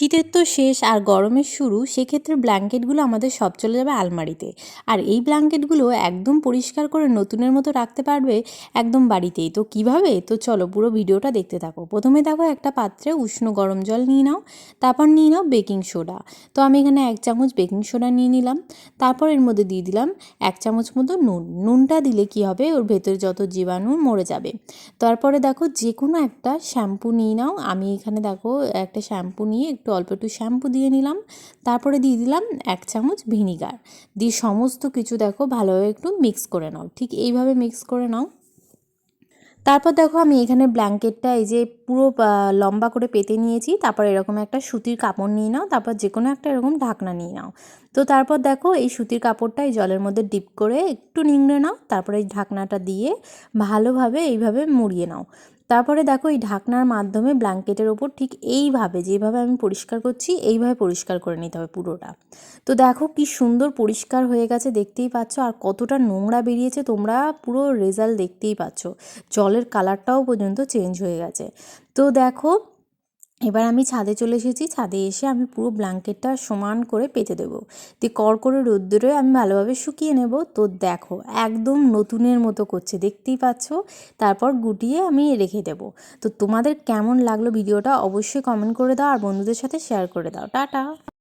শীতের তো শেষ আর গরমের শুরু, সেক্ষেত্রে ব্ল্যাঙ্কেটগুলো আমাদের সব চলে যাবে আলমারিতে। আর এই ব্ল্যাঙ্কেটগুলো একদম পরিষ্কার করে নতুনের মতো রাখতে পারবে একদম বাড়িতেই। তো কিভাবে? তো চলো পুরো ভিডিওটা দেখতে থাকো। প্রথমে দেখো একটা পাত্রে উষ্ণ গরম জল নিয়ে নাও, তারপর নিয়ে নাও বেকিং সোডা। তো আমি এখানে 1 চামচ বেকিং সোডা নিয়ে নিলাম। তারপর এর মধ্যে দিয়ে দিলাম 1 চামচ মতো নুন। নুনটা দিলে কি হবে, ওর ভেতরে যত জীবাণু মরে যাবে। তারপরে দেখো যে কোনো একটা শ্যাম্পু নিয়ে নাও। আমি এখানে দেখো একটা শ্যাম্পু নিয়ে একটু অল্প একটু শ্যাম্পু দিয়ে নিলাম। তারপরে দিয়ে দিলাম 1 চামচ ভিনিগার। দিয়ে সমস্ত কিছু দেখো ভালোভাবে একটু মিক্স করে নাও, ঠিক এইভাবে মিক্স করে নাও। তারপর দেখো আমি এখানে ব্ল্যাঙ্কেটটা এই যে পুরো লম্বা করে পেতে নিয়েছি। তারপর এরকম একটা সুতির কাপড় নিয়ে নাও, তারপর যে কোনো একটা এরকম ঢাকনা নিয়ে নাও। তো তারপর দেখো এই সুতির কাপড়টা এই জলের মধ্যে ডিপ করে একটু নিংড়ে নাও। তারপরে এই ঢাকনাটা দিয়ে ভালোভাবে এইভাবে মুড়িয়ে নাও। তারপরে দেখো এই ঢাকনার মাধ্যমে ব্ল্যাঙ্কেটের ওপর ঠিক এইভাবে, যেভাবে আমি পরিষ্কার করছি এইভাবে পরিষ্কার করে নিতে হবে পুরোটা। তো দেখো কি সুন্দর পরিষ্কার হয়ে গেছে, দেখতেই পাচ্ছ। আর কতটা নোংরা বেরিয়েছে তোমরা পুরো রেজাল্ট দেখতেই পাচ্ছ। জলের কালারটাও পর্যন্ত চেঞ্জ হয়ে গেছে। তো দেখো এবার আমি ছাদে চলে এসেছি। ছাদে এসে আমি পুরো ব্ল্যাঙ্কেটটা সমান করে পেতে দেবো। দিয়ে কড়কড়ে রোদ্দুরে আমি ভালোভাবে শুকিয়ে নেব। তো দেখো একদম নতুনের মতো করছে, দেখতেই পাচ্ছ। তারপর গুটিয়ে আমি রেখে দেবো। তো তোমাদের কেমন লাগলো ভিডিওটা অবশ্যই কমেন্ট করে দাও, আর বন্ধুদের সাথে শেয়ার করে দাও। টাটা।